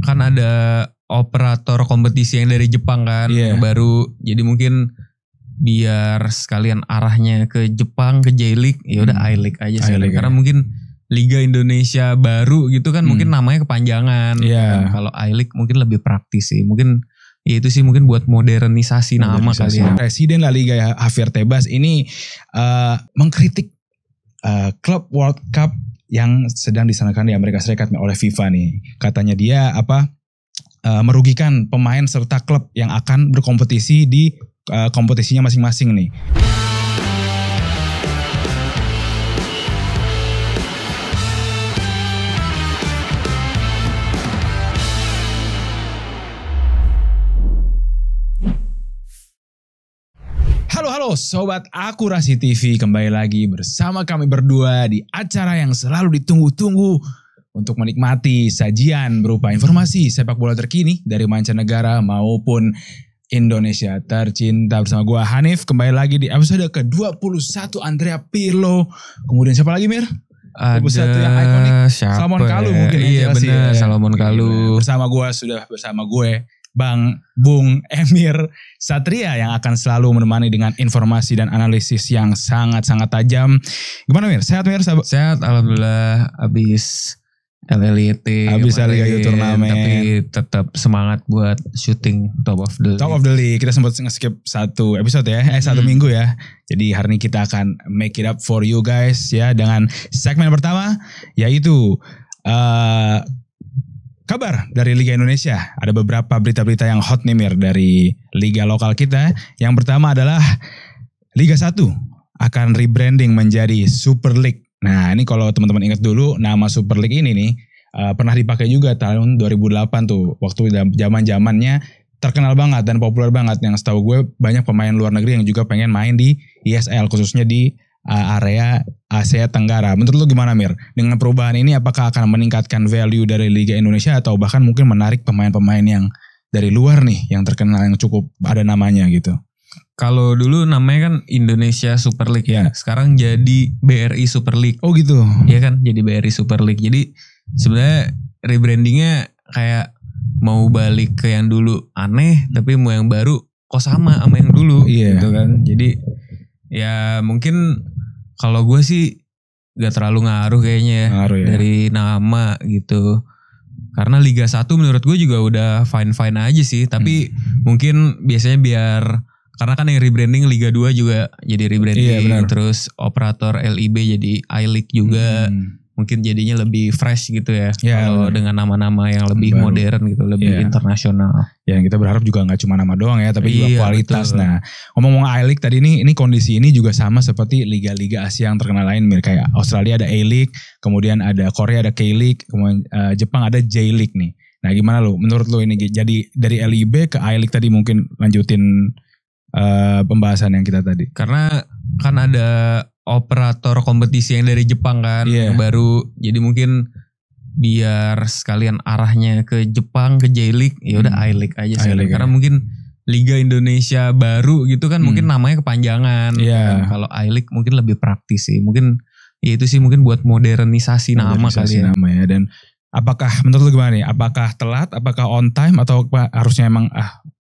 kan ada operator kompetisi yang dari Jepang kan, yang baru. Jadi mungkin biar sekalian arahnya ke Jepang, ke J-League, ya udah I-League aja sih. Karena mungkin Liga Indonesia baru gitu kan, mungkin namanya kepanjangan. Kalau I-League mungkin lebih praktis sih. Mungkin ya itu sih mungkin buat modernisasi nama kali ya. Presiden La Liga Javier Tebas ini mengkritik klub World Cup yang sedang diselenggarakan di Amerika Serikat oleh FIFA nih. Katanya dia merugikan pemain serta klub yang akan berkompetisi di kompetisinya masing-masing nih. Halo Sobat Akurasi TV, kembali lagi bersama kami berdua di acara yang selalu ditunggu-tunggu untuk menikmati sajian berupa informasi sepak bola terkini dari mancanegara maupun Indonesia tercinta. Bersama gue Hanif, kembali lagi di episode ke-21 Andrea Pirlo. Kemudian siapa lagi Mir? Ada 21 yang ikonik, Salomon Kalou mungkin. Iya benar, Salomon Kalou. Bersama gue Bung Emir Satria yang akan selalu menemani dengan informasi dan analisis yang sangat-sangat tajam. Gimana Mir? Sehat Mir? Sehat, alhamdulillah. Abis LLIT, abis Liga Turnamen, tapi tetap semangat buat syuting Top of the League. Kita sempat nge-skip satu episode ya, satu minggu ya. Jadi hari ini kita akan make it up for you guys ya dengan segmen pertama, yaitu kabar dari Liga Indonesia. Ada beberapa berita-berita yang hot nih Mir dari liga lokal kita. Yang pertama adalah Liga 1 akan rebranding menjadi Super League. Nah ini kalau teman-teman ingat dulu, nama Super League ini nih pernah dipakai juga tahun 2008 tuh. Waktu zaman-zamannya terkenal banget dan populer banget. Yang setahu gue banyak pemain luar negeri yang juga pengen main di ESL, khususnya di area Asia Tenggara. Menurut lu gimana Mir? Dengan perubahan ini apakah akan meningkatkan value dari Liga Indonesia atau bahkan mungkin menarik pemain-pemain yang dari luar nih yang terkenal, yang cukup ada namanya gitu? Kalau dulu namanya kan Indonesia Super League ya. Sekarang jadi BRI Super League. Oh gitu. Iya kan, jadi BRI Super League. Jadi sebenarnya rebrandingnya kayak mau balik ke yang dulu aneh, tapi mau yang baru kok sama yang dulu gitu kan. Jadi ya mungkin kalau gue sih gak terlalu ngaruh kayaknya dari nama gitu. Karena Liga 1 menurut gue juga udah fine-fine aja sih. Tapi mungkin biasanya biar, karena kan yang rebranding Liga 2 juga jadi rebranding. Terus operator LIB jadi I-League juga. Mungkin jadinya lebih fresh gitu ya. Kalau dengan nama-nama yang lebih modern gitu, lebih internasional. Ya kita berharap juga gak cuma nama doang ya, tapi juga kualitas. Betul. Nah ngomong-ngomong I-League tadi ini kondisi ini juga sama seperti liga-liga Asia yang terkenal lain. Kayak Australia ada A-League, kemudian ada Korea ada K-League, kemudian Jepang ada J-League nih. Nah gimana lu? Menurut lu ini jadi dari LIB ke I-League tadi, mungkin lanjutin pembahasan yang kita tadi. Karena kan ada operator kompetisi yang dari Jepang kan, yang baru. Jadi mungkin biar sekalian arahnya ke Jepang, ke J-League, ya udah I-League aja sih. Karena mungkin Liga Indonesia baru gitu kan, mungkin namanya kepanjangan. Kalau I-League mungkin lebih praktis sih. Mungkin ya itu sih mungkin buat modernisasi nama kali ya. Dan apakah menurut lu gimana nih? Apakah telat, apakah on time, atau harusnya emang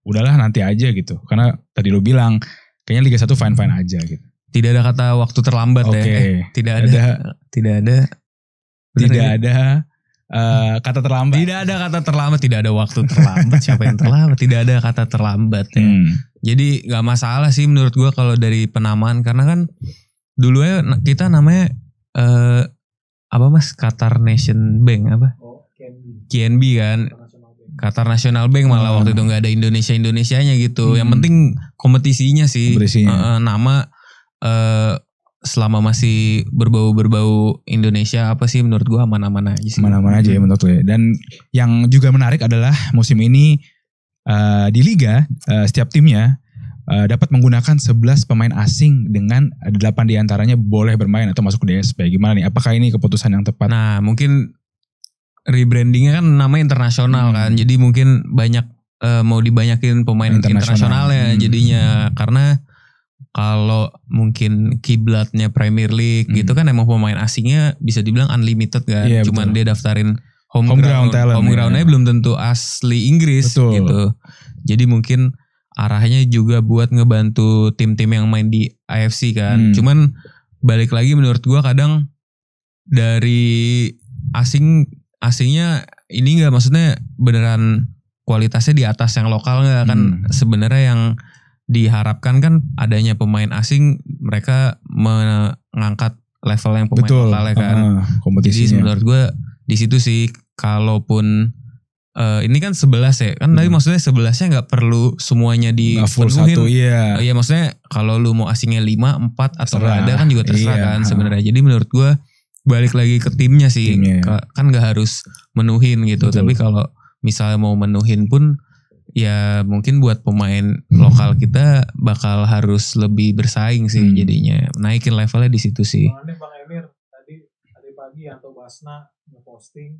udahlah nanti aja gitu? Karena tadi lu bilang kayaknya Liga 1 fine-fine aja gitu. Tidak ada kata waktu terlambat ya. Tidak ada kata terlambat. Tidak ada kata terlambat, tidak ada waktu terlambat. Siapa yang terlambat? Tidak ada kata terlambat ya. Jadi gak masalah sih menurut gue kalau dari penamaan. Karena kan dulu ya kita namanya Qatar Nation Bank apa? KNB kan. Qatar National Bank malah waktu itu gak ada Indonesia-Indonesianya gitu. Yang penting kompetisinya sih. Nama selama masih berbau Indonesia apa sih, menurut gue aman-aman aja sih. Aman-aman aja ya menurut gue. Dan yang juga menarik adalah musim ini di Liga setiap timnya dapat menggunakan 11 pemain asing dengan 8 diantaranya boleh bermain atau masuk ke DSP. Gimana nih? Apakah ini keputusan yang tepat? Nah mungkin rebrandingnya kan namanya internasional kan. Jadi mungkin banyak mau dibanyakin pemain internasionalnya jadinya. Karena kalau mungkin kiblatnya Premier League gitu kan emang pemain asingnya bisa dibilang unlimited kan. Cuman dia daftarin groundnya belum tentu asli Inggris. Betul. Gitu. Jadi mungkin arahnya juga buat ngebantu tim-tim yang main di AFC kan. Cuman balik lagi menurut gua kadang dari asingnya ini nggak, maksudnya beneran kualitasnya di atas yang lokal nggak kan. Sebenarnya yang diharapkan kan adanya pemain asing, mereka mengangkat level yang pemain lokalnya kan. Jadi menurut gue di situ sih, kalaupun ini kan 11 ya kan, tapi maksudnya 11-nya nggak perlu semuanya dipenuhin. Iya maksudnya kalau lu mau asingnya 5, 4 atau nggak ada kan juga terserah kan sebenarnya. Jadi menurut gue balik lagi ke timnya sih. Kan nggak harus menuhin gitu. Tapi kalau misalnya mau menuhin pun ya mungkin buat pemain lokal kita bakal harus lebih bersaing sih jadinya. Naikin levelnya di situ sih. Bang Emir tadi pagi atau Basna ngeposting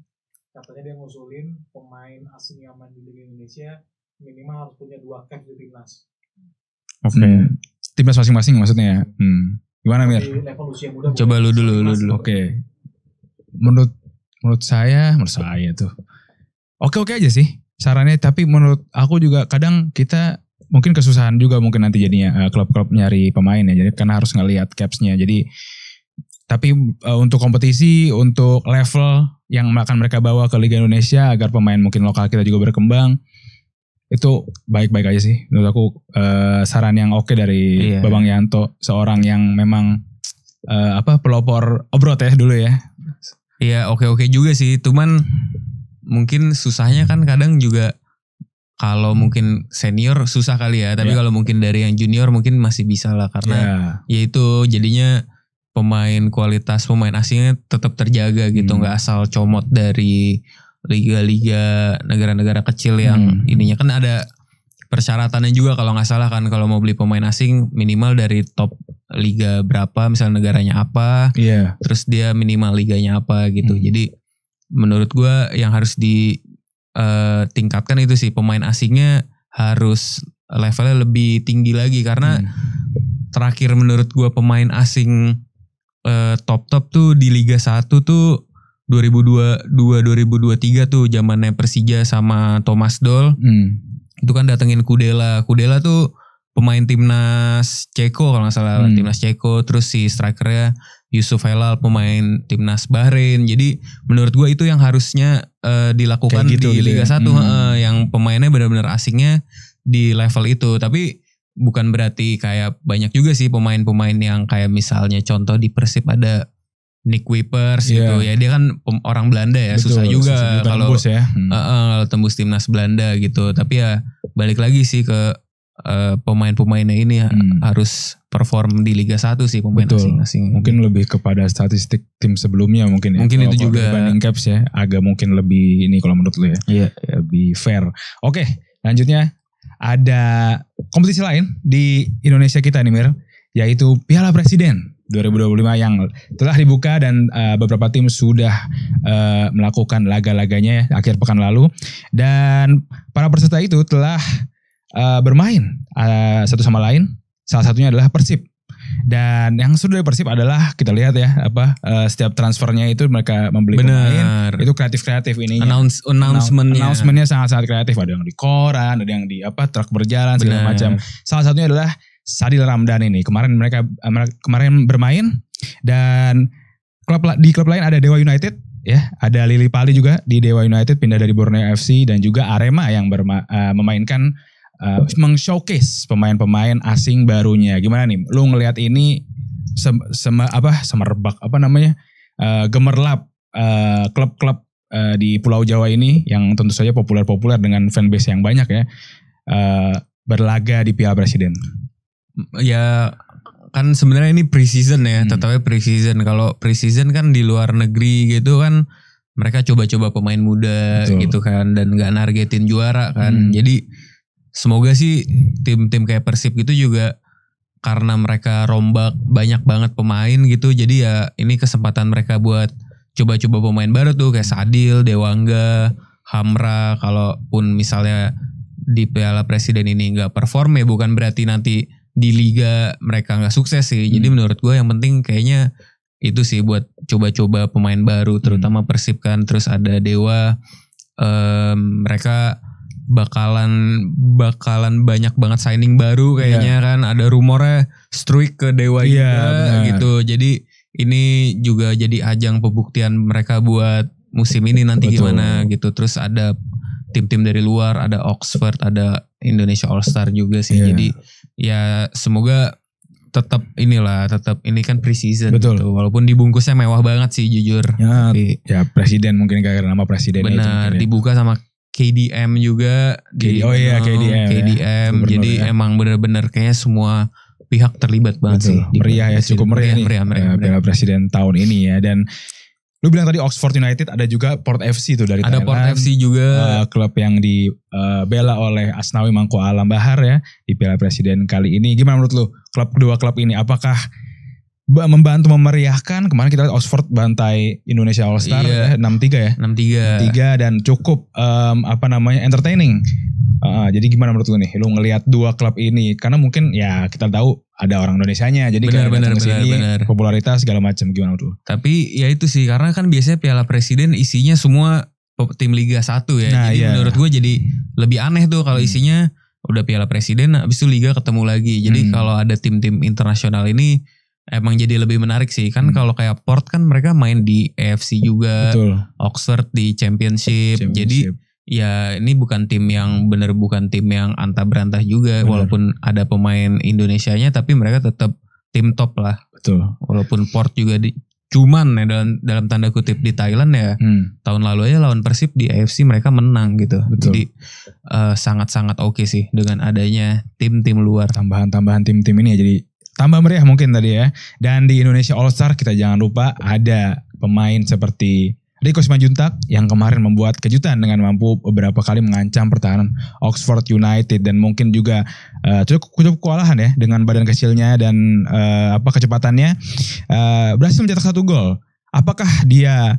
katanya dia ngusulin pemain asing yang main di Liga Indonesia minimal harus punya 2 cap di timnas. Oke. Timnas masing-masing maksudnya ya. Gimana Mir? Level usia muda. Coba lu dulu. Oke. Menurut saya tuh oke aja sih sarannya, tapi menurut aku juga kadang kita mungkin kesusahan juga mungkin nanti jadinya klub-klub nyari pemain ya, jadi karena harus ngelihat capsnya. Jadi tapi untuk kompetisi, untuk level yang akan mereka bawa ke Liga Indonesia agar pemain mungkin lokal kita juga berkembang, itu baik-baik aja sih menurut aku. Saran yang oke dari Babang Yanto, seorang yang memang pelopor obrot ya dulu ya. Iya oke juga sih, cuman mungkin susahnya kan kadang juga kalau mungkin senior susah kali ya, tapi kalau mungkin dari yang junior mungkin masih bisa lah, karena ya itu jadinya kualitas pemain asingnya tetap terjaga gitu, nggak asal comot dari liga-liga negara-negara kecil yang ininya kan ada persyaratannya juga kalau nggak salah kan, kalau mau beli pemain asing minimal dari top liga berapa, misalnya negaranya apa, terus dia minimal liganya apa gitu. Jadi menurut gue yang harus ditingkatkan itu sih, pemain asingnya harus levelnya lebih tinggi lagi, karena terakhir menurut gue pemain asing top tuh di Liga 1 tuh 2022-2023 tuh zamannya Persija sama Thomas Doll. Itu kan datengin Kudela tuh pemain timnas Ceko kalau nggak salah, timnas Ceko. Terus si strikernya Yusuf Helal pemain timnas Bahrain. Jadi menurut gue itu yang harusnya dilakukan gitu, di Liga 1 yang pemainnya benar-benar asingnya di level itu. Tapi bukan berarti kayak banyak juga sih pemain-pemain yang kayak misalnya contoh di Persib ada Nick Wipers gitu ya, dia kan orang Belanda ya. Betul, susah juga kalau tembus timnas Belanda gitu. Tapi ya balik lagi sih ke pemain-pemainnya ini harus perform di Liga 1 sih pemain asing-asing. Mungkin lebih kepada statistik tim sebelumnya mungkin ya. Mungkin itu juga dibanding caps ya, agak mungkin lebih ini kalau menurut lu ya. Iya, lebih fair. Oke, lanjutnya ada kompetisi lain di Indonesia kita nih Mir, yaitu Piala Presiden 2025 yang telah dibuka dan beberapa tim sudah melakukan laga-laganya ya, akhir pekan lalu, dan para peserta itu telah bermain satu sama lain. Salah satunya adalah Persib, dan yang sudah dari Persib adalah kita lihat ya setiap transfernya itu mereka membeli pemain itu kreatif ini announcementnya sangat-sangat kreatif. Ada yang di koran, ada yang di truk berjalan segala macam. Salah satunya adalah Sadil Ramdhani ini. Kemarin mereka bermain, dan di klub lain ada Dewa United ya, ada Lili Pali juga di Dewa United, pindah dari Borneo FC, dan juga Arema yang memainkan meng-showcase pemain-pemain asing barunya. Gimana nih lu ngelihat ini semerbak gemerlap klub-klub di Pulau Jawa ini yang tentu saja populer-populer dengan fanbase yang banyak ya, berlaga di Piala Presiden. Ya kan sebenarnya ini pre-season ya, tetapnya pre-season. Kalau pre-season kan di luar negeri gitu kan mereka coba-coba pemain muda. Betul. Gitu kan, dan gak nargetin juara kan. Jadi semoga sih tim-tim kayak Persib gitu juga, karena mereka rombak banyak banget pemain gitu, jadi ya ini kesempatan mereka buat coba-coba pemain baru tuh kayak Sadil, Dewangga, Hamra. Kalaupun misalnya di Piala Presiden ini gak perform ya bukan berarti nanti di Liga mereka gak sukses sih. Jadi menurut gue yang penting kayaknya itu sih buat coba-coba pemain baru terutama Persib kan, terus ada Dewa, mereka bakalan banyak banget signing baru kayaknya kan, ada rumornya Struik ke Dewa juga gitu. Jadi ini juga jadi ajang pembuktian mereka buat musim ini nanti gimana gitu. Terus ada tim-tim dari luar, ada Oxford, ada Indonesia All Star juga sih. Jadi ya semoga tetap ini kan pre-season gitu. Walaupun dibungkusnya mewah banget sih jujur. Ya presiden mungkin karena nama presiden. Benar, dibuka sama KDM juga. KDM. Jadi emang bener-bener kayaknya semua pihak terlibat banget sih. Meriah ya, cukup meriah nih. Piala Presiden tahun ini ya. Dan lu bilang tadi Oxford United, ada juga Port FC tuh dari Thailand. Ada Port FC juga. Klub yang dibela oleh Asnawi Mangko Alam Bahar ya di Piala Presiden kali ini. Gimana menurut lu kedua klub ini? Apakah membantu memeriahkan? Kemarin kita lihat Oxford bantai Indonesia All Star 6-3 ya. 6-3 dan cukup entertaining. Jadi gimana menurut lu nih? Lu ngelihat dua klub ini, karena mungkin ya kita tahu ada orang Indonesianya, jadi benar, popularitas segala macam, gimana menurut lu? Tapi ya itu sih, karena kan biasanya Piala Presiden isinya semua tim Liga 1 ya. Jadi menurut gue jadi lebih aneh tuh kalau isinya udah Piala Presiden, habis itu Liga ketemu lagi. Jadi kalau ada tim-tim internasional ini emang jadi lebih menarik sih. Kan kalau kayak Port kan mereka main di AFC juga. Betul. Oxford di Championship. Jadi ya ini bukan tim yang antah berantah juga. Walaupun ada pemain Indonesianya, tapi mereka tetap tim top lah. Betul. Walaupun Port juga cuman ya dalam tanda kutip di Thailand ya. Tahun lalu aja lawan Persib di AFC mereka menang gitu. Betul. Jadi sangat-sangat oke sih dengan adanya tim-tim luar. Tambahan tim-tim ini ya, jadi tambah meriah mungkin tadi ya. Dan di Indonesia All Star kita jangan lupa ada pemain seperti Rico Simanjuntak yang kemarin membuat kejutan dengan mampu beberapa kali mengancam pertahanan Oxford United, dan mungkin juga cukup kewalahan ya dengan badan kecilnya dan kecepatannya, berhasil mencetak 1 gol. Apakah dia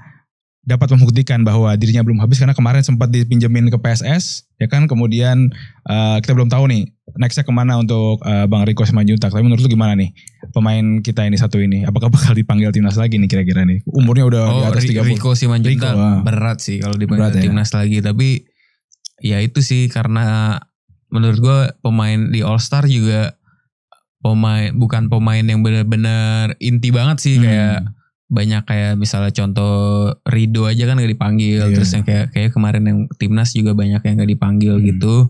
dapat membuktikan bahwa dirinya belum habis, karena kemarin sempat dipinjemin ke PSS ya kan, kemudian kita belum tahu nih nextnya kemana untuk Bang Rico Simanjuntak. Tapi menurut lu gimana nih pemain kita ini satu ini, apakah bakal dipanggil timnas lagi nih kira-kira nih? Umurnya udah di atas 30. Rico Simanjuntak berat sih kalau dipanggil timnas lagi, tapi ya itu sih karena menurut gue pemain di All Star juga bukan pemain yang benar-benar inti banget sih. Kayak banyak kayak misalnya contoh Rido aja kan gak dipanggil, terus yang kayak kemarin yang timnas juga banyak yang gak dipanggil gitu.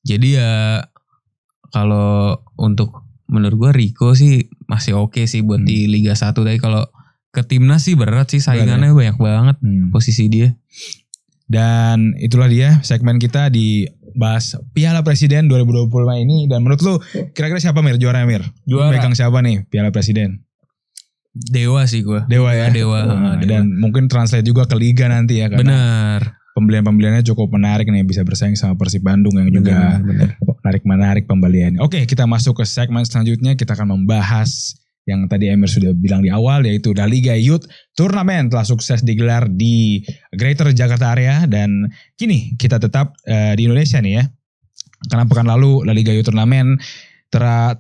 Jadi ya kalau untuk menurut gue Rico sih masih oke sih buat di Liga 1. Tapi kalau ke timnas sih berat sih, saingannya banyak banget posisi dia. Dan itulah dia segmen kita di bahas Piala Presiden 2025 ini. Dan menurut lu kira-kira siapa juara Mir? Juara. Megang siapa nih Piala Presiden? Dewa sih gue. Dewa ya? Dewa. Dan mungkin translate juga ke Liga nanti ya. Benar. Pembelian-pembeliannya cukup menarik nih, bisa bersaing sama Persib Bandung yang juga menarik pembeliannya. Oke, kita masuk ke segmen selanjutnya. Kita akan membahas yang tadi Emir sudah bilang di awal, yaitu La Liga Youth Turnamen telah sukses digelar di Greater Jakarta area, dan kini kita tetap di Indonesia nih ya. Karena pekan lalu La Liga Youth Turnamen telah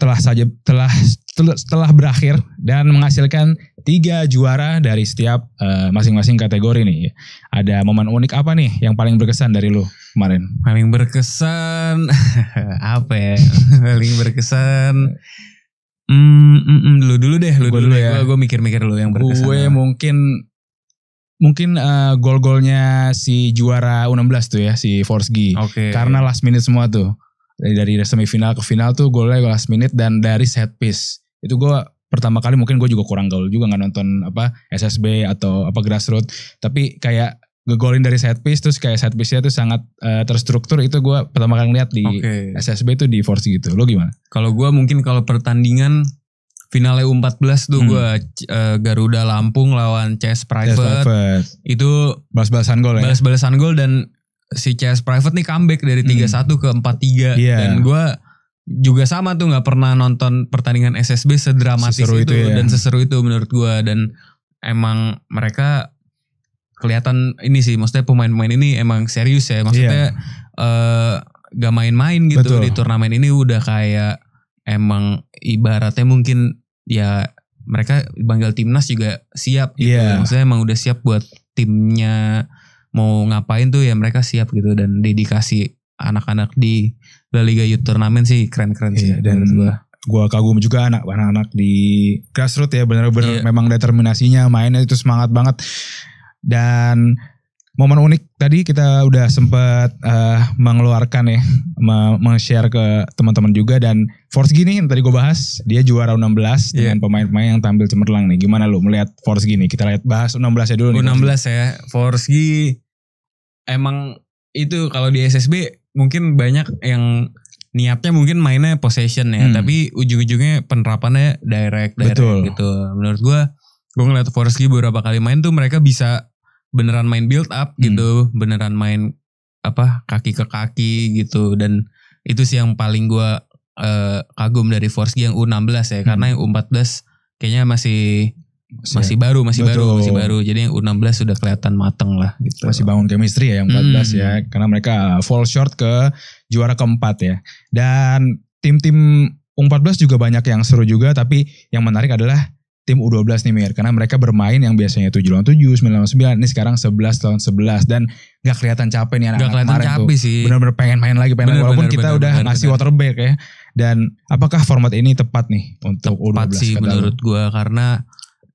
berakhir dan menghasilkan 3 juara dari setiap masing-masing kategori nih. Ada momen unik apa nih yang paling berkesan dari lu kemarin? Paling berkesan apa ya? Paling berkesan lu dulu deh. Gue mikir-mikir lu yang berkesan. Gue mungkin gol-golnya si juara U16 tuh ya, si Forsgy. Karena last minute semua tuh. Dari semifinal ke final tuh golnya last minute dan dari set piece. Itu gue pertama kali, mungkin gue juga kurang gaul juga, gak nonton SSB atau grassroots. Tapi kayak ngegolin dari set piece, terus kayak set piece-nya tuh sangat terstruktur. Itu gue pertama kali ngeliat di SSB tuh di Forsgy gitu. Lo gimana? Kalau gue mungkin kalau pertandingan finalnya U14 tuh gue Garuda Lampung lawan CS Private. Itu balas-balasan gol ya? Balas-balasan gol, dan si CS Private nih comeback dari 3-1 ke 4-3. Dan gue juga sama tuh gak pernah nonton pertandingan SSB sedramatis itu ya. Dan seseru itu menurut gue. Dan emang mereka kelihatan ini sih, maksudnya pemain-pemain ini emang serius ya. Maksudnya gak main-main gitu. Betul. Di turnamen ini udah kayak emang ibaratnya mungkin ya mereka banggal timnas juga siap gitu. Maksudnya emang udah siap buat timnya mau ngapain tuh ya mereka siap gitu, dan dedikasi anak-anak di La Liga Youth Turnamen sih keren-keren sih. Dan gue kagum juga anak-anak di grassroots ya, bener-bener memang determinasinya, mainnya itu semangat banget. Dan momen unik tadi kita udah sempat mengeluarkan ya, share ke teman-teman juga. Dan Forsgy nih yang tadi gue bahas, dia juara U16 dengan pemain-pemain yang tampil cemerlang nih. Gimana lu melihat Forsgy nih? Kita lihat bahas U16 ya dulu nih. U16 ya, Forsgy emang itu kalau di SSB mungkin banyak yang niatnya mungkin mainnya possession ya, tapi ujung-ujungnya penerapannya direct gitu. Menurut gue ngeliat Forsgy beberapa kali main tuh mereka bisa beneran main build up gitu, beneran main kaki ke kaki gitu, dan itu sih yang paling gue kagum dari Forsgy yang U16 ya, karena yang U14 kayaknya masih baru. Jadi yang U16 sudah kelihatan mateng lah gitu. Masih bangun chemistry ya yang 14 ya, karena mereka fall short ke juara keempat ya. Dan tim-tim U14 juga banyak yang seru juga, tapi yang menarik adalah tim U12 nih Mir, karena mereka bermain yang biasanya 7 lawan 7, 9 lawan 9, ini sekarang 11 lawan 11, dan gak kelihatan capek nih anak-anak kemarin tuh. Sih. Bener-bener pengen main lagi, walaupun kita udah ngasih waterback ya. Dan apakah format ini tepat nih untuk tepat U12? Sih menurut gue, karena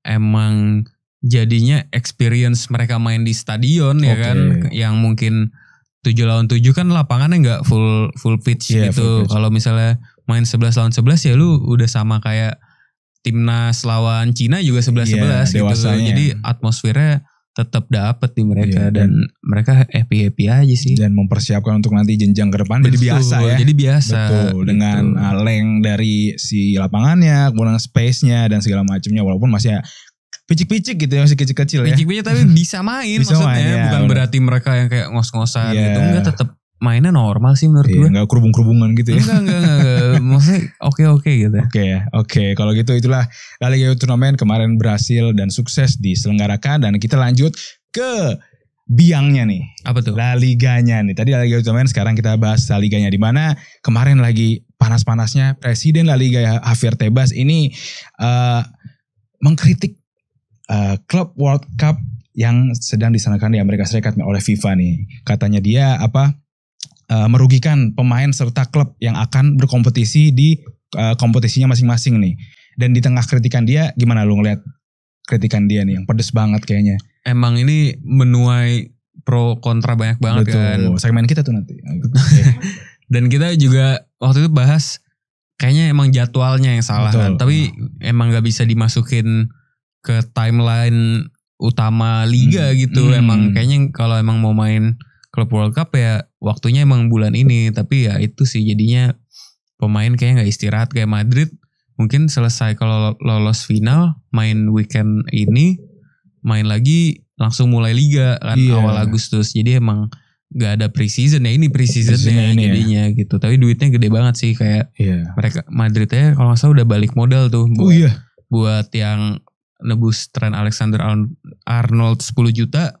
emang jadinya experience mereka main di stadion ya kan, yang mungkin 7 lawan 7 kan lapangannya gak full pitch gitu. Kalau misalnya main 11 lawan 11 ya lu udah sama kayak timnas lawan Cina juga 11-11 gitu. Jadi atmosfernya tetap dapet di mereka, dan mereka happy aja sih. Dan mempersiapkan untuk nanti jenjang ke depan jadi biasa ya. Jadi biasa. Betul, dengan length dari si lapangannya, kemudian space-nya dan segala macamnya, walaupun masih picik-picik gitu ya, masih kecil-kecil ya. Picik-picik tapi bisa main maksudnya, bukan berarti mereka yang kayak ngos-ngosan gitu. Enggak, tetap mainnya normal sih menurut gue. Enggak kerubung-kerubungan gitu ya. Enggak. Maksudnya oke gitu. Oke. Kalau gitu itulah La Liga Youth Turnamen kemarin berhasil dan sukses diselenggarakan, dan kita lanjut ke biangnya nih. Apa tuh? La Liganya nih. Tadi La Liga Youth Turnamen, sekarang kita bahas La Liganya, di mana kemarin lagi panas-panasnya Presiden La Liga Javier Tebas ini mengkritik klub World Cup yang sedang diselenggarakan di Amerika Serikat oleh FIFA nih. Katanya dia merugikan pemain serta klub yang akan berkompetisi di kompetisinya masing-masing nih. Dan di tengah kritikan dia, gimana lu ngeliat kritikan dia nih yang pedes banget kayaknya? Emang ini menuai pro kontra banyak banget. Betul. Kan. Segmen kita tuh nanti. Dan kita juga waktu itu bahas kayaknya emang jadwalnya yang salah. Kan. Tapi emang gak bisa dimasukin ke timeline utama liga gitu. Emang kayaknya kalau emang mau main klub World Cup ya waktunya emang bulan ini. Tapi ya itu sih jadinya pemain kayaknya gak istirahat. Kayak Madrid mungkin selesai kalau lolos final, main weekend ini, main lagi langsung mulai liga kan awal Agustus. Jadi emang gak ada pre-season ya, ini pre-seasonnya jadinya gitu. Tapi duitnya gede banget sih, kayak mereka Madridnya kalau gak salah udah balik modal tuh buat yang nebus Trent Alexander-Arnold 10 juta.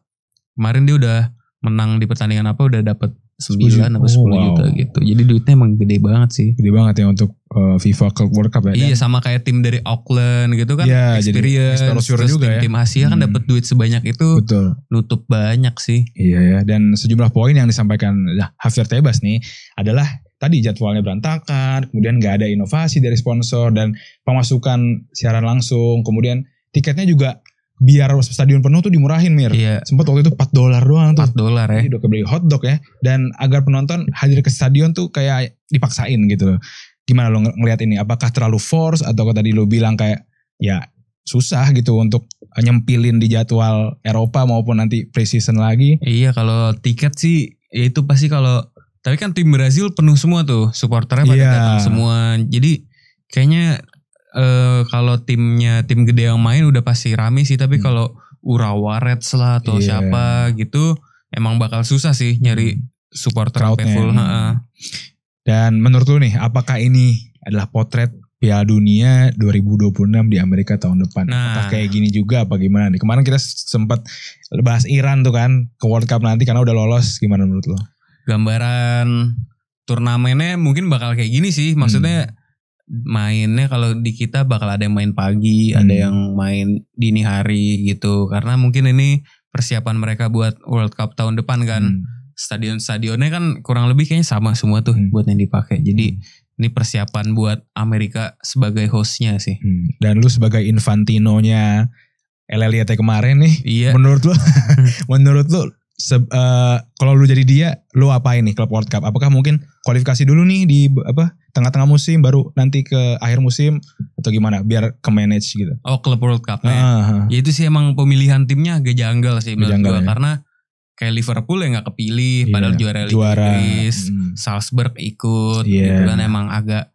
Kemarin dia udah menang di pertandingan udah dapat 9 atau 10 juta gitu. Jadi duitnya emang gede banget sih. Gede banget ya untuk FIFA Club World Cup ya. Iya, sama kayak tim dari Auckland gitu kan, experience terus juga tim Asia kan dapat duit sebanyak itu. Betul. Nutup banyak sih. Iya ya, dan sejumlah poin yang disampaikan Javier Tebas nih adalah tadi jadwalnya berantakan, kemudian gak ada inovasi dari sponsor dan pemasukan siaran langsung, kemudian tiketnya juga biar stadion penuh tuh dimurahin Mir. Iya. Sempat waktu itu $4 doang tuh. $4 ya. Jadi udah kebeli hotdog ya. Dan agar penonton hadir ke stadion tuh kayak dipaksain gitu loh. Gimana lo ngelihat ini? Apakah terlalu force atau tadi lo bilang kayak ya susah gitu untuk nyempilin di jadwal Eropa maupun nanti pre-season lagi? Iya, kalau tiket sih ya itu pasti tapi kan tim Brazil penuh semua tuh, supporternya pada datang semua. Jadi kayaknya kalau tim gede yang main udah pasti rame sih, tapi kalau Urawa Reds lah atau siapa gitu emang bakal susah sih nyari supporter sampai full. Dan menurut lu nih, apakah ini adalah potret Piala Dunia 2026 di Amerika tahun depan? Apakah kayak gini juga apa gimana nih? Kemarin kita sempat bahas Iran tuh kan ke World Cup nanti karena udah lolos, gimana menurut lo? Gambaran turnamennya mungkin bakal kayak gini sih, maksudnya mainnya kalau di kita bakal ada yang main pagi, ada yang main dini hari gitu. Karena mungkin ini persiapan mereka buat World Cup tahun depan kan. Stadion-stadionnya kan kurang lebih kayaknya sama semua tuh buat yang dipakai. Jadi ini persiapan buat Amerika sebagai hostnya sih. Dan lu sebagai Infantino-nya LLIT kemarin nih, Iya. menurut lu kalau lu jadi dia, lu apain nih klub World Cup? Apakah mungkin kualifikasi dulu nih di tengah-tengah musim, baru nanti ke akhir musim atau gimana? Biar ke manage gitu. Oh, klub World Cup ya. Ya itu sih emang pemilihan timnya agak janggal sih menurut gue. Karena kayak Liverpool yang gak kepilih, padahal juara Liga Inggris, Salzburg ikut, gitu kan emang agak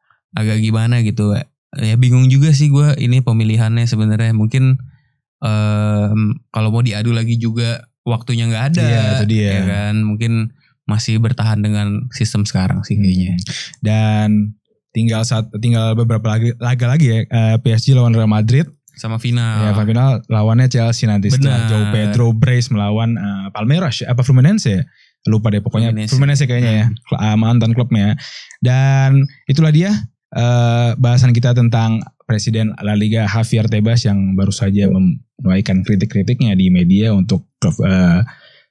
gimana gitu. Ya bingung juga sih gue ini pemilihannya sebenarnya. Mungkin kalau mau diadu lagi juga waktunya nggak ada, itu dia. Ya kan? Mungkin masih bertahan dengan sistem sekarang sih kayaknya. Dan tinggal beberapa laga lagi ya, PSG lawan Real Madrid. Sama final. Ya, final lawannya Chelsea nanti setelah João Pedro brace melawan Palmeiras apa Fluminense ya? Lupa deh pokoknya Fluminense kayaknya ya, mantan klubnya. Dan itulah dia bahasan kita tentang Presiden La Liga Javier Tebas yang baru saja menuaikan kritik-kritiknya di media untuk klub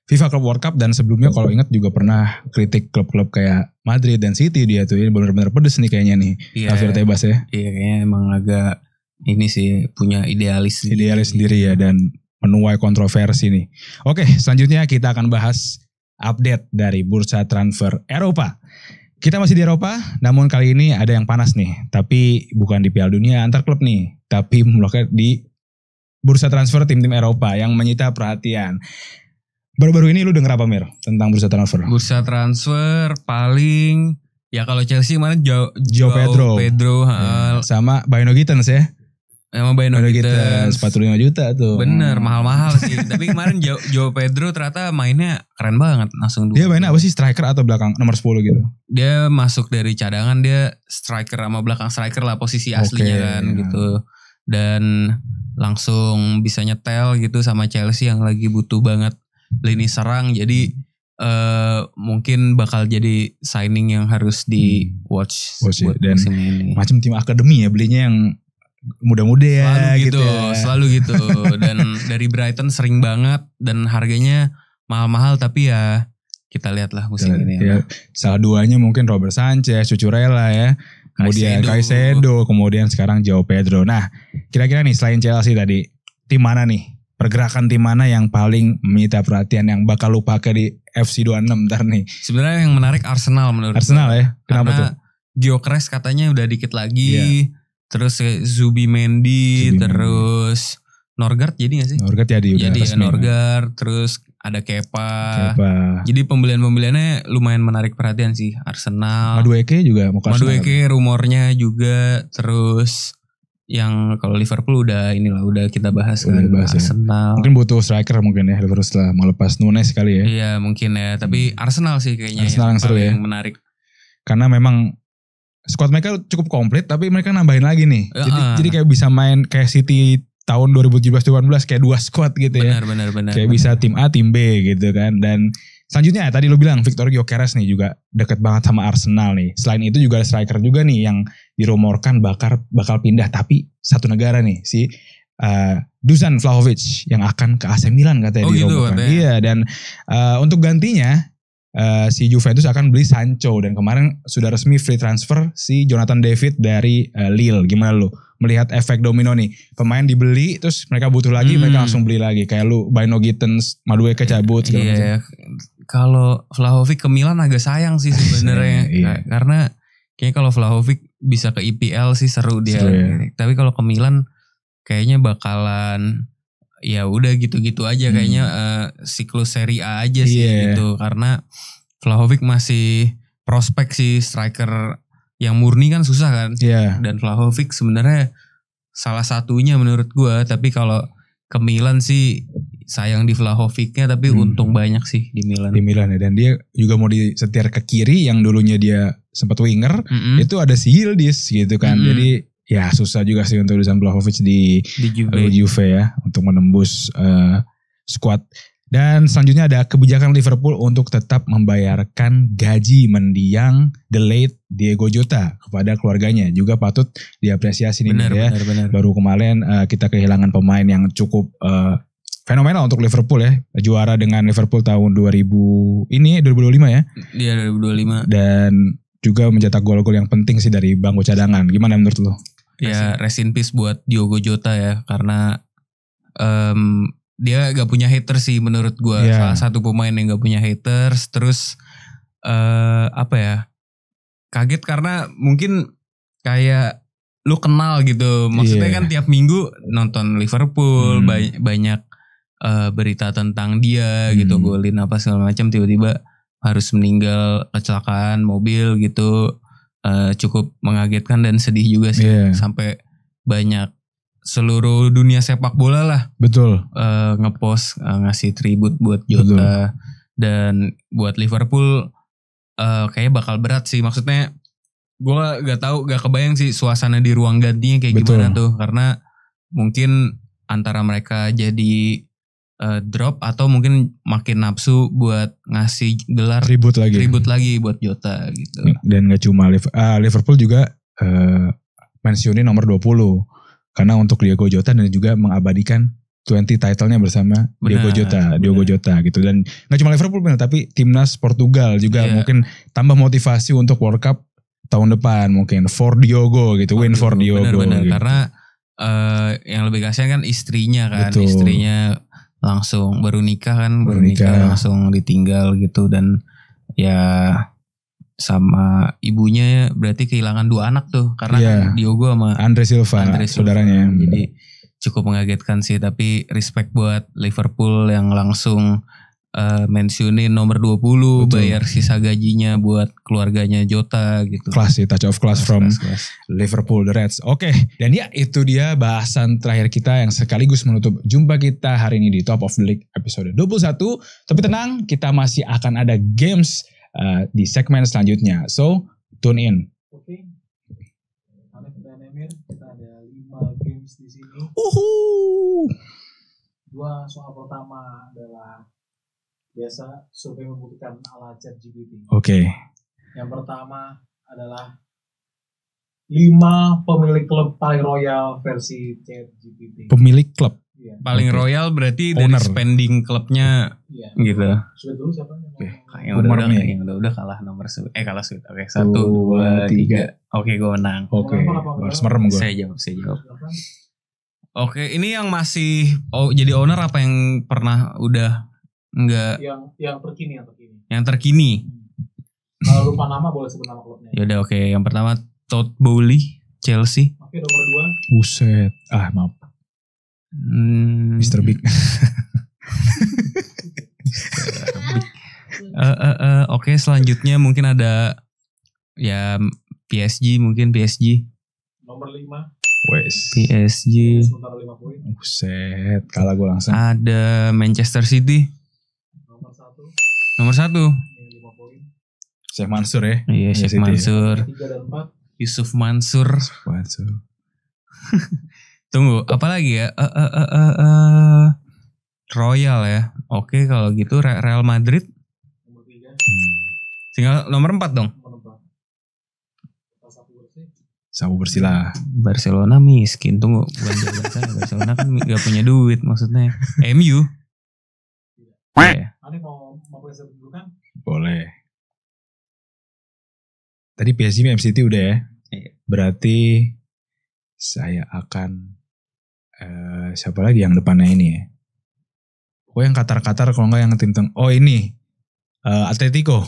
FIFA Club World Cup. Dan sebelumnya kalau ingat juga pernah kritik klub-klub kayak Madrid dan City dia tuh. Ini benar-benar pedes nih kayaknya nih Javier Tebas ya. Iya kayaknya emang agak ini sih punya idealis sendiri ya, dan menuai kontroversi nih. Oke, selanjutnya kita akan bahas update dari bursa transfer Eropa. Kita masih di Eropa, namun kali ini ada yang panas nih. Tapi bukan di Piala Dunia antar klub nih, tapi melekat di bursa transfer tim-tim Eropa yang menyita perhatian. Baru-baru ini lu denger apa Mir tentang bursa transfer? Bursa transfer paling ya kalau Chelsea kemarin João Pedro sama Bayno Gittens ya. Emang Bayno Gittens 45 juta tuh. Bener, mahal-mahal sih. Tapi kemarin João Pedro ternyata mainnya keren banget. Langsung dia mainnya apa sih, striker atau belakang nomor 10 gitu? Dia masuk dari cadangan, dia striker sama belakang striker lah posisi aslinya kan gitu. Dan langsung bisa nyetel gitu sama Chelsea yang lagi butuh banget lini serang. Jadi mungkin bakal jadi signing yang harus di watch buat dan musim ini. Macam tim akademi ya belinya yang muda-muda ya selalu gitu. Dan dari Brighton sering banget dan harganya mahal-mahal, tapi ya kita lihatlah musim ini ya. Salah duanya mungkin Robert Sanchez, Cucurella ya, kemudian Caicedo, kemudian sekarang João Pedro. Nah, kira-kira nih selain Chelsea tadi, tim mana nih, pergerakan tim mana yang paling menyita perhatian yang bakal lu pakai di FC 26 ntar nih? Sebenarnya yang menarik Arsenal menurut Arsenal gue. Ya, kenapa tuh? Gyökeres katanya udah dikit lagi. Terus Zubimendi, terus Norgard jadi gak sih? Norgard jadi Norgard, terus ada Kepa. Jadi pembeliannya lumayan menarik perhatian sih. Arsenal. Madueke juga mau kasih. Madueke rumornya juga. Terus yang kalau Liverpool udah kita bahas kan. Arsenal. Ya. Mungkin butuh striker mungkin ya Liverpool setelah melepas Nunes kali ya. Iya mungkin ya. Tapi Arsenal sih kayaknya Arsenal yang seru ya. Yang menarik. Karena memang squad mereka cukup komplit, tapi mereka nambahin lagi nih. Jadi kayak bisa main kayak City tahun 2017-2018 kayak 2 squad gitu ya. Benar. Kayak bisa tim A, tim B gitu kan. Dan selanjutnya tadi lu bilang Victor Gyökeres nih juga deket banget sama Arsenal nih. Selain itu juga ada striker juga nih yang dirumorkan bakal pindah, tapi satu negara nih, si Dusan Vlahovic yang akan ke AC Milan katanya dirumorkan. Iya, dan untuk gantinya si Juventus akan beli Sancho, dan kemarin sudah resmi free transfer si Jonathan David dari Lille. Gimana lu melihat efek domino nih? Pemain dibeli terus mereka butuh lagi, mereka langsung beli lagi. Kayak lu Bayno Gittens, Madueke cabut segala macam. Kalau Vlahovic ke Milan agak sayang sih sebenarnya. Karena kayaknya kalau Vlahovic bisa ke IPL sih seru dia. Tapi kalau ke Milan kayaknya bakalan ya udah gitu-gitu aja kayaknya siklus Serie A aja sih gitu. Karena Vlahovic masih prospek sih, striker yang murni kan susah kan. Dan Vlahovic sebenarnya salah satunya menurut gua. Tapi kalau ke Milan sih sayang di Vlahovicnya, tapi untung banyak sih di Milan. Di Milan ya, dan dia juga mau disetir ke kiri yang dulunya dia sempat winger. Itu ada si Yildiz gitu kan. Jadi ya susah juga sih untuk Dusan Vlahovic di Juve ya, untuk menembus squad Dan selanjutnya ada kebijakan Liverpool untuk tetap membayarkan gaji mendiang the late Diego Jota kepada keluarganya. Juga patut diapresiasi nih ya. Benar. Baru kemarin kita kehilangan pemain yang cukup fenomenal untuk Liverpool ya. Juara dengan Liverpool tahun 2025 ya. Iya 2025. Dan juga mencetak gol-gol yang penting sih dari bangku cadangan. Gimana menurut lo? Ya rest in peace buat Diogo Jota ya. Karena dia gak punya haters sih menurut gue. Salah satu pemain yang gak punya haters. Terus kaget karena mungkin kayak lu kenal gitu. Maksudnya kan tiap minggu nonton Liverpool. Banyak berita tentang dia gitu. Golin apa segala macam. Tiba-tiba harus meninggal kecelakaan mobil gitu. Cukup mengagetkan dan sedih juga sih. Sampai banyak seluruh dunia sepak bola lah. Betul. Ngepost ngasih tribut buat Jota. Betul. Dan buat Liverpool kayaknya bakal berat sih. Maksudnya gue gak kebayang sih suasana di ruang gantinya kayak gimana tuh. Karena mungkin antara mereka jadi drop atau mungkin makin nafsu buat ngasih gelar tribut lagi buat Jota gitu. Dan gak cuma Liverpool juga pensiunin nomor 20. Karena untuk Diogo Jota dan juga mengabadikan 20 title-nya bersama Diogo Jota gitu. Dan gak cuma Liverpool tapi timnas Portugal juga mungkin tambah motivasi untuk World Cup tahun depan mungkin for Diogo gitu, win for Diogo. Bener. Gitu. Karena yang lebih kasihan kan istrinya kan. Betul. Istrinya langsung baru nikah langsung ditinggal gitu. Dan ya sama ibunya berarti kehilangan 2 anak tuh. Karena kan Diogo sama Andre Silva saudaranya. Jadi cukup mengagetkan sih. Tapi respect buat Liverpool yang langsung mentionin nomor 20. Betul. Bayar sisa gajinya buat keluarganya Jota gitu. Kelas sih, touch of class from Liverpool the Reds. Oke, dan ya itu dia bahasan terakhir kita yang sekaligus menutup jumpa kita hari ini di Top of the League episode 21. Tapi tenang, kita masih akan ada games di segmen selanjutnya. So, tune in. Oke. Alif dan Emir, kita ada 5 games di sini. 2 soal pertama adalah biasa survei membuktikan ala ChatGPT. Oke. Yang pertama adalah 5 pemilik klub paling royal versi ChatGPT. Pemilik klub? Iya. Paling royal berarti owner. Dari spending klubnya gitu. Sudah dulu siapa? Yang udah kalah nomor kalah suit. Oke, 1, 2, 3. Oke, gue menang. Oke. Harus merem gue. Saya jawab. Oke, ini yang masih jadi owner apa yang pernah udah enggak? Yang terkini. Yang terkini. Kalau lupa nama boleh sebut nama klubnya. Yaudah oke. Yang pertama Todd Bowley, Chelsea. Oke, nomor 2. Buset. Maaf. Mr. Big. Oke, selanjutnya mungkin ada ya PSG. Nomor 5. PSG. Sementara 5 poin. Buset, kalah gue langsung. Ada Manchester City. Nomor 1. 5 poin. Syekh Mansur ya. Iya, Syekh Mansur. 3 dan 4. Yusuf Mansur. Tunggu, apa lagi ya? Royal ya. Oke, kalau gitu Real Madrid. Nomor 3. Tinggal nomor 4 dong. Nomor 4. Sabu bersih lah. Barcelona miskin. Tunggu, bukan jawaban saya. Barcelona kan gak punya duit maksudnya. MU. Aneh mau present dulu kan? Boleh. Tadi PSG Man City udah ya. Berarti saya akan siapa lagi yang depannya ini ya? Oh yang Qatar kalau enggak yang tim ini Atletico.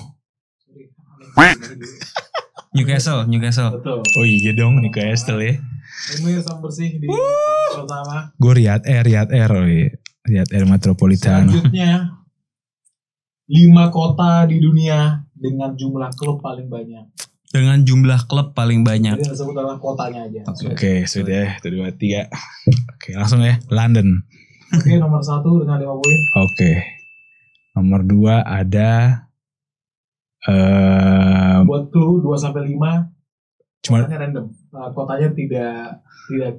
Newcastle. Betul. Oh iya dong Newcastle ya. Ini yang bersih di pertama. Gue Riyad Air Metropolitano. Selanjutnya 5 kota di dunia dengan jumlah klub paling banyak. Jadi yang disebut adalah kotanya aja. Oke, sudah 1, 2, 3. Oke, langsung ya. London. Oke, nomor 1 dengan 5 poin. Oke. Nomor 2 ada buat clue 2-5 Cuma Kotanya random. Kotanya tidak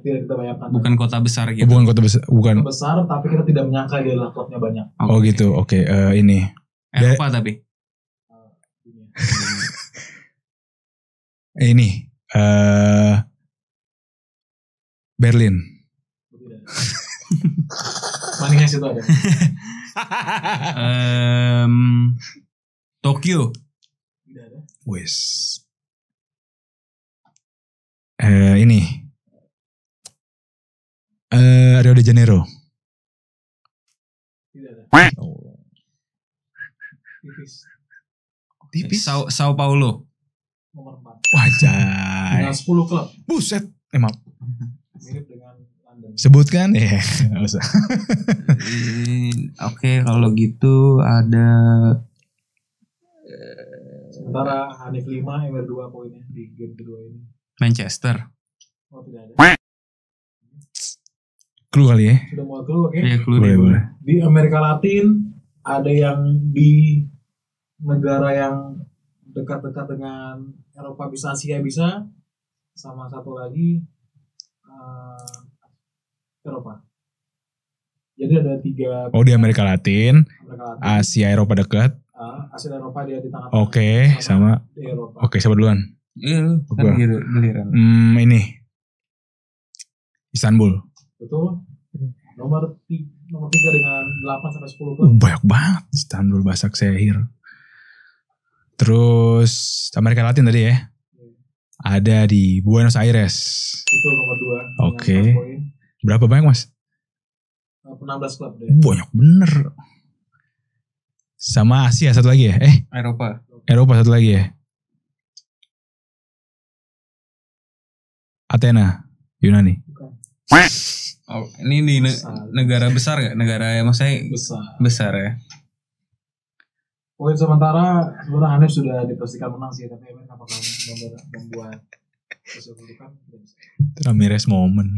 kita bayangkan. Bukan kota besar gitu. bukan kota besar, bukan. Kota besar, tapi kita tidak menyangka dia adalah klubnya banyak. Oh gitu. Oke, ini. Eropa tapi. Dunia. Ini Berlin. Tidak. Maningnya situ ada. Tokyo. Tidak ada. Wes. Ini Rio de Janeiro. Tidak ada. Tipis. Sao Paulo. Nomor 4. Wajah. Dengan 10 klub. Buset. Emang Mirip dengan London. sebutkan ya. Nggak usah. Oke, kalau gitu ada Sementara Hanif 5, Emir 2 poinnya di game kedua ini. Manchester. Oh tidak ada. Clue kali ya. Sudah mau keluar, oke? Ya, Boleh. Di Amerika Latin ada yang di negara yang dekat-dekat dengan Eropa, bisa Asia bisa, sama satu lagi Eropa. Jadi ada 3 Oh di Amerika Latin, Amerika Latin, Asia, Eropa dekat. Asia dan Eropa dia di tengah. Oke, sama. di Eropa. Oke, siapa duluan? Iya, kan Gua. giliran. Ini Istanbul. Betul. Nomor 3 dengan 8 sampai 10 klub. Banyak banget Istanbul, Başakşehir. Terus Amerika Latin tadi ya. Ada di Buenos Aires. Betul nomor 2. Oke. Berapa banyak mas? 16 klub deh. Banyak bener. Sama Asia satu lagi ya? Eropa. Eropa satu lagi ya? Athena, Yunani. Oh, ini di negara besar gak? Negara yang maksudnya besar ya? Poin sementara sebenarnya Hanif sudah dipastikan menang sih, tapi Emir apakah membuat keseluruhan? Ramirez moment.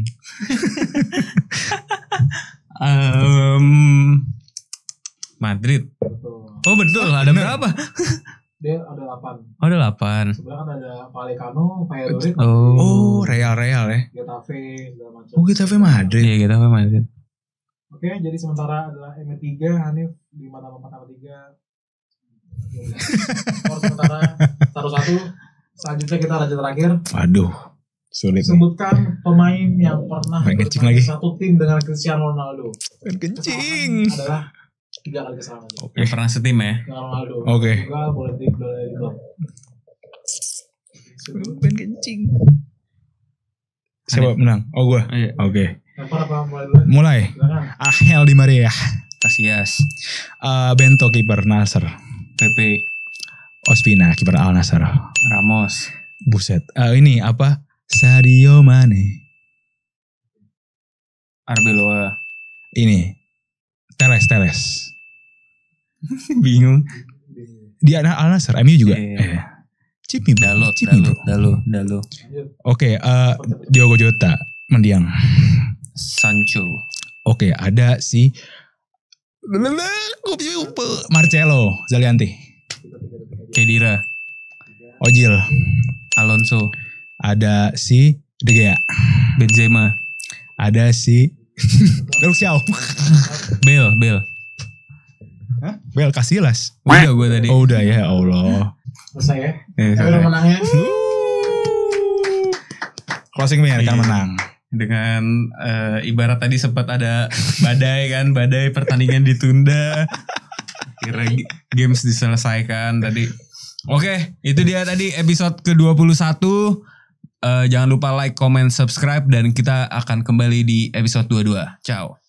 Madrid. Betul. Oh betul, ada berapa? Dia ada 8. Oh ada 8. Sebenarnya kan ada Vallecano, Valladolid, Oh, Real ya? Getafe, segala macam. Oh, Getafe Madrid. Iya kita Madrid. Oke, jadi sementara adalah Emir 3, Hanif 5 tambah 4 tambah 3. Skor sementara 1-1. Selanjutnya kita raja terakhir. Waduh, sulit nih. Sebutkan pemain yang pernah Main kencing bermain lagi. satu tim dengan Cristiano Ronaldo. Kencing. Adalah 3 kali kesalahan. Yang pernah setim ya? Dengan Ronaldo. Oke. Juga boleh di klub. Pengen kencing. Siapa menang? Oh gue. Iya. Oke. Yang apa mulai dulu? Mulai. Silakan. Angel Di Maria. Casillas. Bento kiper Nasr. Pepe. Ospina kiper Al Nassr. Ramos. Buset. Ini apa? Sadio Mane. Arbeloa. Ini. Teles. Bingung. Dia anak Al Nassr. MU juga. Iya. Cipmi bro. Dalo. Oke. Diogo Jota. Mendiang. Sancho. Oke. Ada si Marcelo Zalianti. Kedira. Ojil. Alonso. Ada si De Gea. Benzema. Ada si Luxiao. Bale. Hah? Bel Casillas. Udah gue tadi. Oh udah ya Allah. Selesai ya. Eh, Tapi udah menangnya. Closing Mir kan Iya. menang. Dengan ibarat tadi sempat ada badai pertandingan ditunda. Kira games diselesaikan tadi. Oke, itu dia tadi episode ke-21. Jangan lupa like, comment, subscribe dan kita akan kembali di episode 22. Ciao.